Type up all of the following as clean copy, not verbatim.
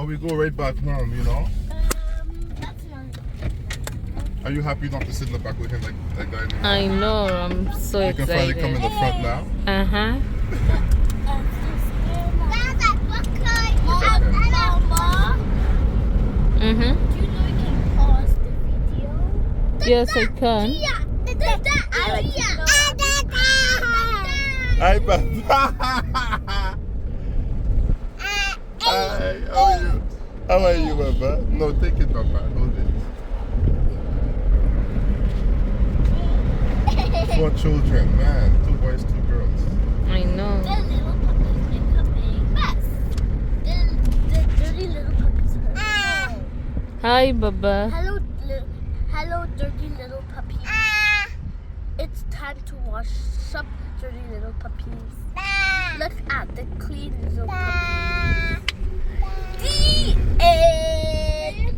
Or we go right back home, you know? That's not. Are you happy not to sit in the back with him like that anymore? I know, I'm so You can finally come in excited. the front now? Uh-huh. Mama, Mm-hmm. do you know you can pause the video? Yes, I can. Hi, Papa. Hi, how are you? How are you, Papa? No, take it, Papa. Hold it. 4 children, man. 2 boys, 2 girls. I know. The little puppies are coming. Yes. The dirty little puppies are coming. Hi, Baba. Hello, dirty little puppies. It's time to wash up dirty little puppies. Look at the clean little puppies. The end.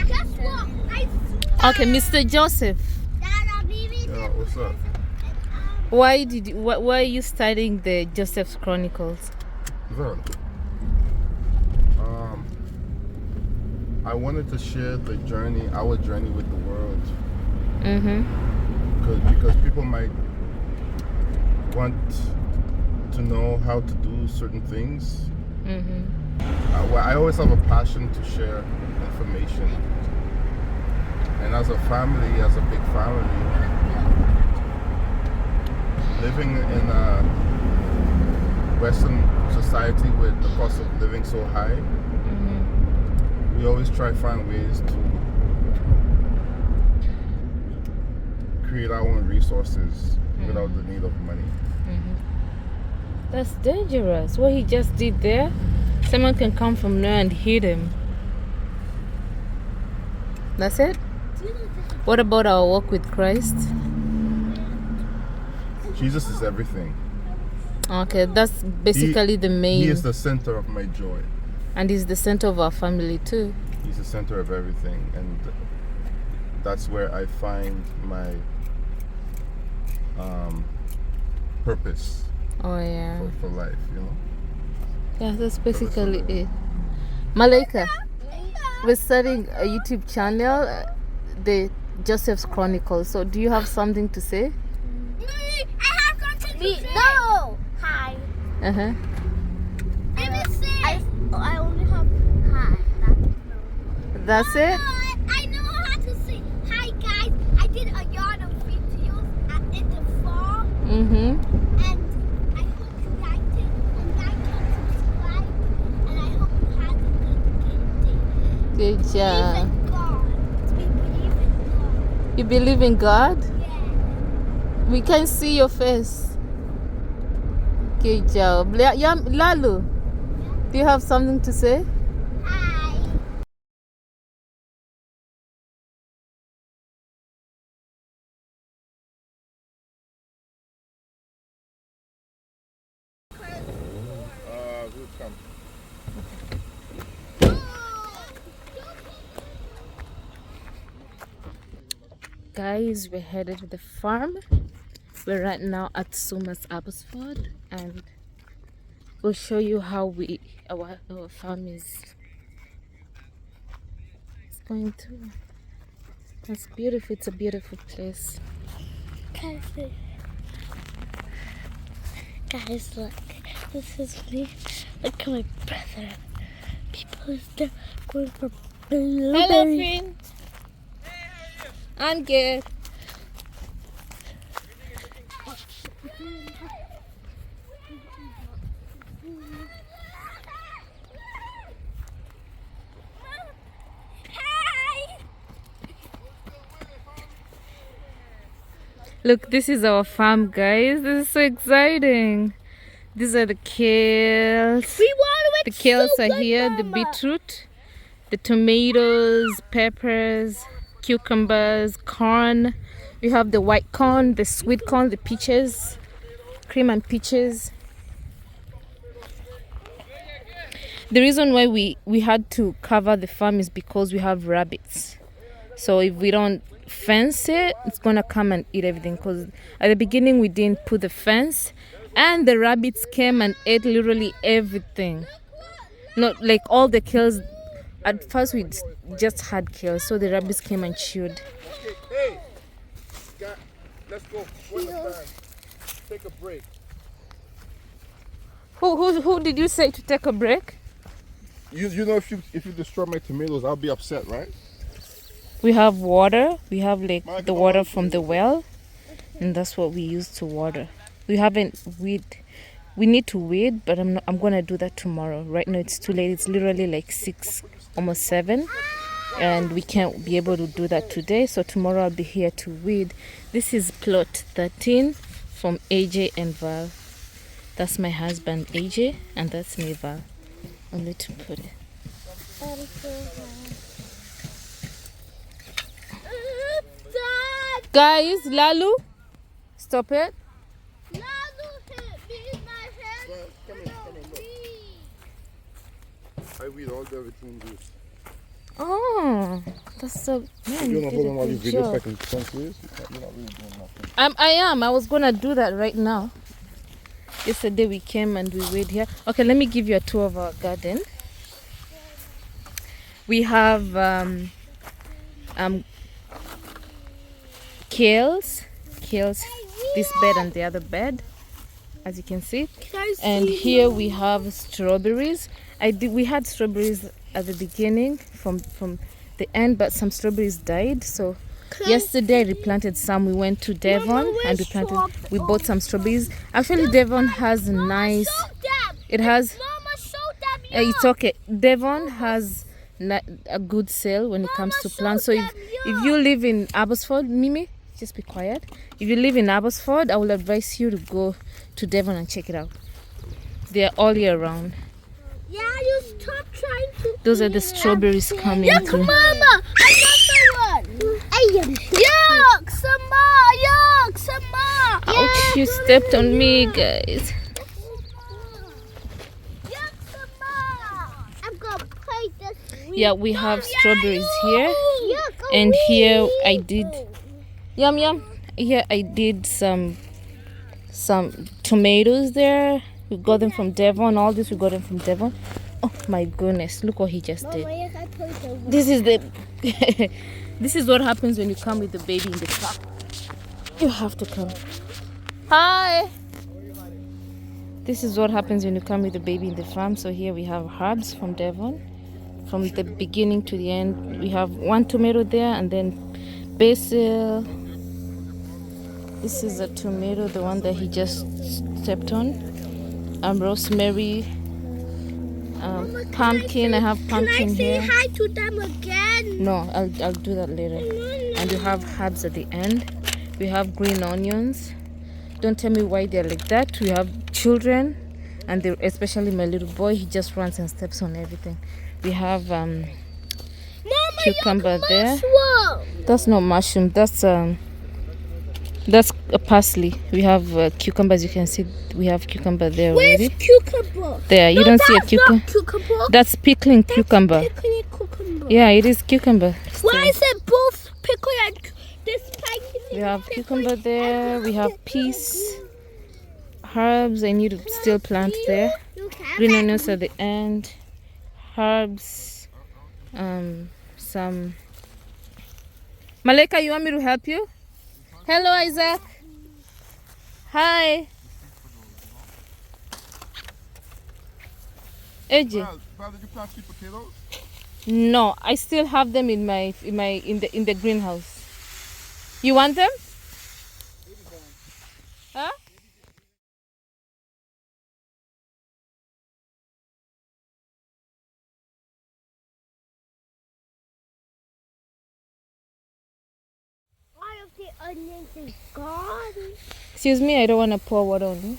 Guess what? Okay, Mr. Joseph. Yeah, what's up? Why are you studying the Joseph's Chronicles? Well, I wanted to share the journey, our journey with the world. Mm-hmm. Because people might want to know how to do certain things. Mm-hmm. I always have a passion to share information. And as a family, as a big family, living in a Western society with the cost of living so high, Mm-hmm. we always try to find ways to create our own resources without the need of money. Mm-hmm. That's dangerous. What he just did there, someone can come from there and hit him. That's it? What about our walk with Christ? Jesus is everything. Okay, that's basically the main. He is the center of my joy. And he's the center of our family too. He's the center of everything, and that's where I find my purpose Oh yeah. for life, you know. Yeah, that's basically it. Malaika, we're starting a YouTube channel, the Joseph's Chronicles. So do you have something to say? No. Hi. Uh-huh. I only have hi. That's it? I know how to say hi, guys. I did a lot of videos in the fall, Mm-hmm. and I hope you liked it. And like and subscribe, and I hope you had a good day. Good job. We believe in God. You believe in God? Yeah. We can see your face. Good job. Lalu, do you have something to say? Hi. Good come. Guys, we're headed to the farm. We're right now at Sumas Abbotsford, and we'll show you how our farm is going through. It's beautiful. It's a beautiful place. Guys, look. This is me. Look at my brother. People are still going for blueberries. Finn. I'm good. Look, this is our farm, guys. This is so exciting. These are the kales. We want The kales are here, the beetroot, the tomatoes, peppers, cucumbers, corn. We have the white corn, the sweet corn, the peaches, cream and peaches. The reason why we had to cover the farm is because we have rabbits. So if we don't fence it, it's gonna come and eat everything. Because at the beginning we didn't put the fence, and the rabbits came and ate literally everything. Not like all the kills. At first we just had kills, so the rabbits came and chewed. Okay, hey, Scott, let's go. What's the time? Take a break. Who did you say to take a break? You know if you destroy my tomatoes, I'll be upset, right? We have water. We have like Mike, the water from the well, and that's what we use to water. We haven't weed. We need to weed, but I'm gonna do that tomorrow. Right now it's too late. It's literally like 6, almost 7, and we can't be able to do that today. So tomorrow I'll be here to weed. This is plot 13 from AJ and Val. That's my husband AJ, and that's me Val. Only to put it. Guys, Lalu, stop it. I weed all the everything juice. Oh, that's so. Man, You you know, did hold a on while you good video so I job. can translate. You're not really doing nothing. I am. I was gonna do that right now. Yesterday we came and we wait here. Okay, let me give you a tour of our garden. We have kales, this bed and the other bed, as you can see. And here we have strawberries. We had strawberries at the beginning from the end, but some strawberries died. So yesterday I replanted some. We went to Devon and we bought some strawberries. Actually, Devon has nice. It has. It's okay. Devon has a good sale when it comes to plants. So if you live in Abbotsford, Mimi, just be quiet. If you live in Abbotsford, I will advise you to go to Devon and check it out. They are all year round. Yeah, you stop trying to. Those are the strawberries coming through. Mama, another one. Yuck, some more. Yuck, some more. Ouch, you stepped on me, guys. Yuck, some more. I'm gonna play this. Yeah, we have strawberries here. And here I did yum. Here I did some tomatoes there. We got them from Devon. All this we got them from Devon. Oh my goodness, look what he just did. This is the this is what happens when you come with the baby in the car. You have to come. Hi. This is what happens when you come with the baby in the farm. So here we have herbs from Devon. From the beginning to the end, we have one tomato there, and then basil. This is a tomato, the one that he just stepped on. Rosemary, pumpkin. I have pumpkin here. Hi to them again. No, I'll do that later. And you have herbs at the end. We have green onions. Don't tell me why they're like that. We have children, and especially my little boy. He just runs and steps on everything. We have cucumber there. That's not mushroom. That's a parsley. We have cucumbers. You can see we have cucumber there already. Where's cucumber? There, you don't see a cucumber. Cucumber. That's pickling cucumber. Pickling cucumber. Yeah, it is cucumber. Why is it both pickle and this spicy? We have cucumber there. We have peas, herbs. I need to still plant there. Green onions at the end. Herbs. Some. Maleka, you want me to help you? Hello, Isaac. Hi. AJ. Val, did you plant sweet potatoes? No, I still have them in the greenhouse. You want them? Huh? All of the onions is gone. Excuse me, I don't want to pour water on you.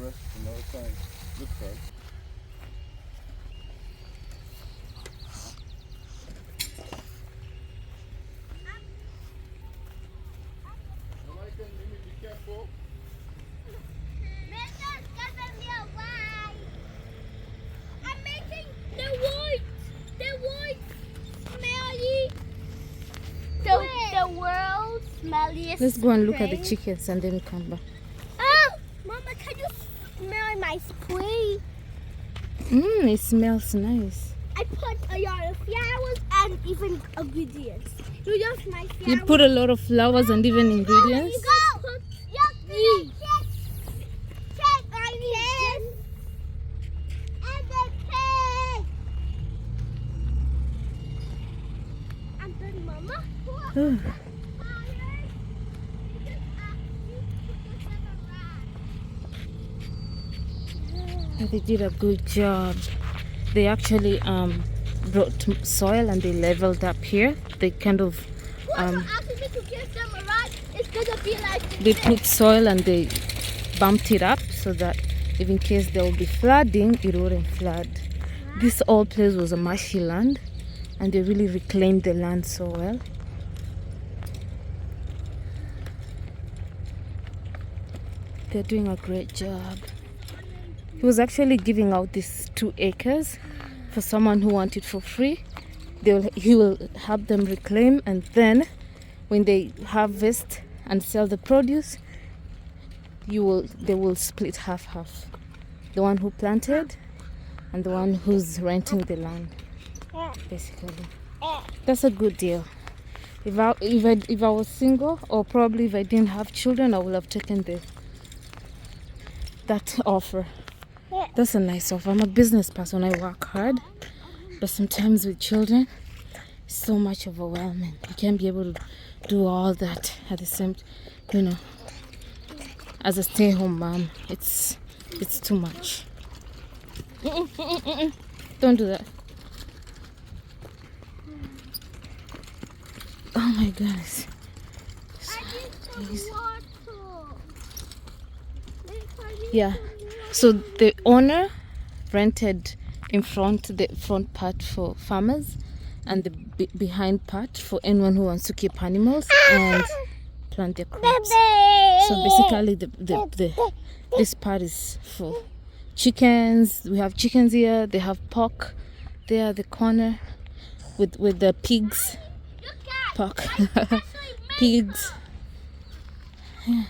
rest another time. Good time. Be careful. I'm making the white smelly. The world's smelliest. Let's go and look at the spray. chickens and then come back. Oh, Mama, can you smell my spray? It smells nice. I put a lot of flowers and even ingredients. You just my flowers. You put a lot of flowers and even ingredients. Go. Check my kiss. And the pig. And then Mama. Oh. They did a good job. They actually brought soil and they leveled up here. They kind of Asking me to give them a ride. It's gonna be like they put soil and they bumped it up so that if in case there will be flooding, it wouldn't flood. This old place was a marshy land and they really reclaimed the land so well. They're doing a great job. He was actually giving out these 2 acres for someone who wanted for free. He will help them reclaim, and then when they harvest and sell the produce, they will split half. The one who planted and the one who's renting the land, basically. That's a good deal. If I was single, or probably if I didn't have children, I would have taken that offer. That's a nice offer. I'm a business person. I work hard, but sometimes with children, it's so much overwhelming. You can't be able to do all that at the same, as a stay-home mom. It's too much. Don't do that. Oh my goodness. Yeah. So the owner rented the front part for farmers and the behind part for anyone who wants to keep animals and plant their crops. So basically this part is for chickens. We have chickens here. They have pork there at the corner with the pigs. Pork. Pigs. Yeah.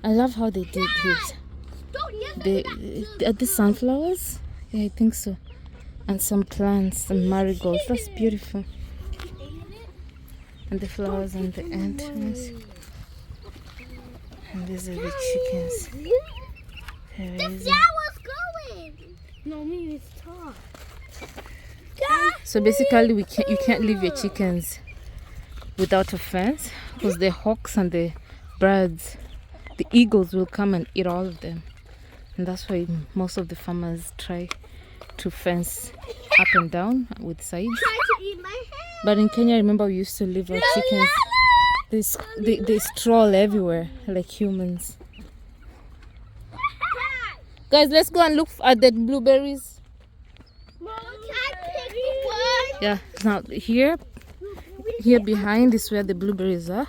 I love how they did this. Are the sunflowers? Yeah, I think so. And some plants, some marigolds. That's beautiful. And the flowers on the entrance. And these are the chickens. The flower's going. No, me, it's tall. So basically, you can't leave your chickens without a fence because the hawks and the birds, the eagles will come and eat all of them. And that's why most of the farmers try to fence up and down with sides. Try to eat my hair. But in Kenya, remember, we used to leave our chickens. They stroll everywhere like humans. Guys, let's go and look at the blueberries. Mom, can I pick one? Yeah, now here behind is where the blueberries are.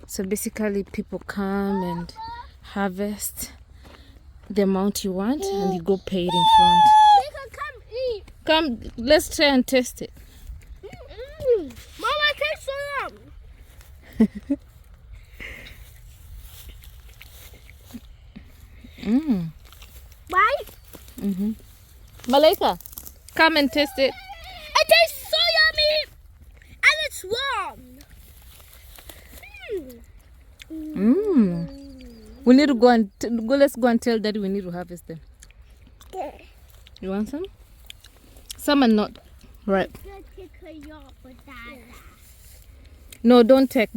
So basically, people come and harvest the amount you want and you go pay it in front. You can come eat. Come, let's try and test it. Mom, I taste some. Right? Malaika, come and taste it. It tastes so yummy. And it's warm. We need to go and let's go and tell Daddy we need to harvest them. You want some? Some are not ripe. No, don't take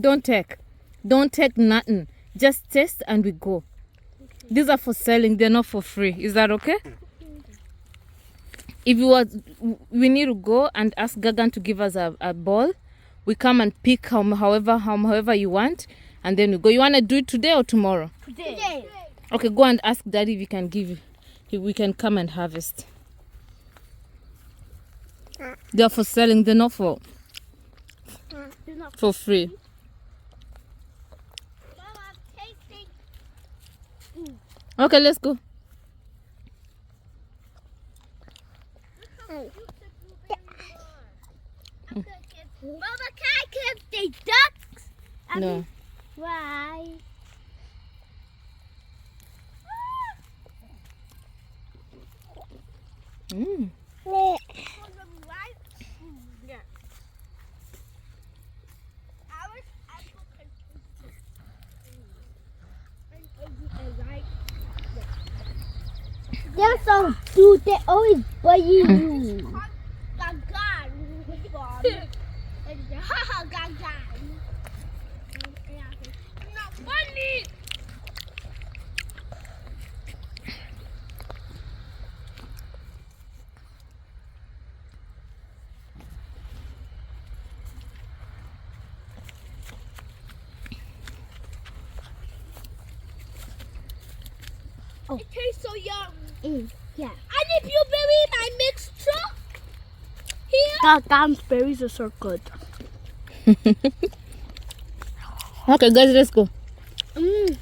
nothing. Just taste and we go. These are for selling, they're not for free. Is that okay? If we need to go and ask Gagan to give us a ball. We come and pick however you want, and then we go. You want to do it today or tomorrow? Today. Okay, go and ask Daddy if he can give, if we can come and harvest. They're for selling, they're not for free. Mama, I'm tasting. Okay, let's go. Mama, can I kill the ducks? No. Why? Mm. They're so cute. They always bite you. It tastes so yum. Yeah. And if you believe my mixture here, Dad's berries are so good. Okay, guys, let's go. Mm.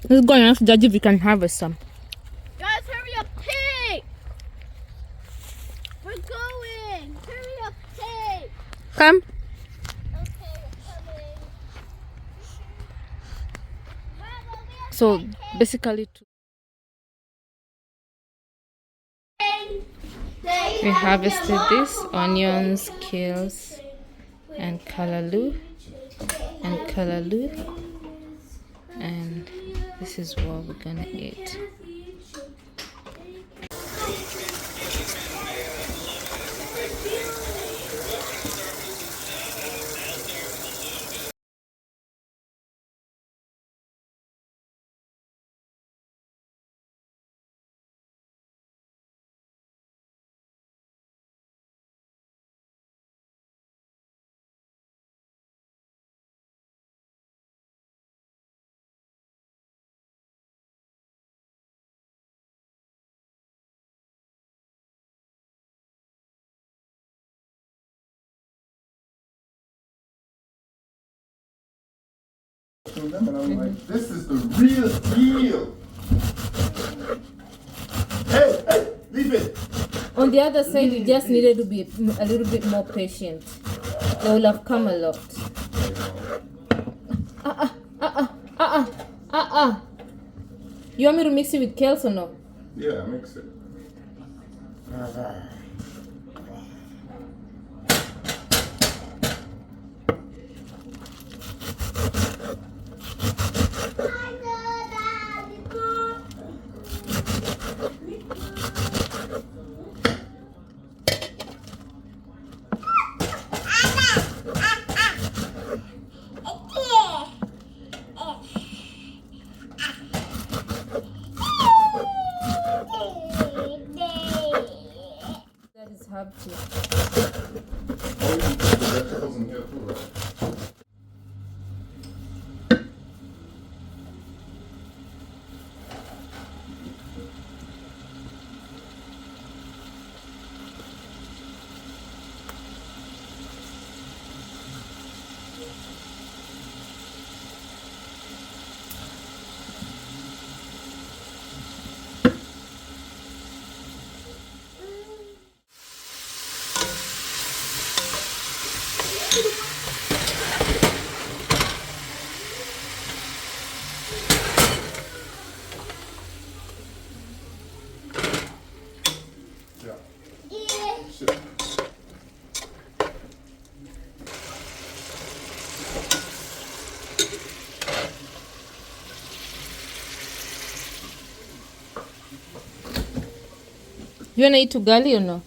Let's go and ask Daddy if we can harvest some. guys, hurry up, pig. We're going. Hurry up, pig. Come. Okay, we're coming. Mama, So basically, we harvested this onions, kales, and callaloo, and this is what we're gonna eat. And I'm like, this is the real deal. Hey, leave it. On the other side, we just needed to be a little bit more patient. They will have come a lot. You want me to mix it with kales or no? Yeah, mix it. That is herb tea. Oh, you can put the vegetables in here too, right? Yeah. Shit. You wanna eat ugali or no?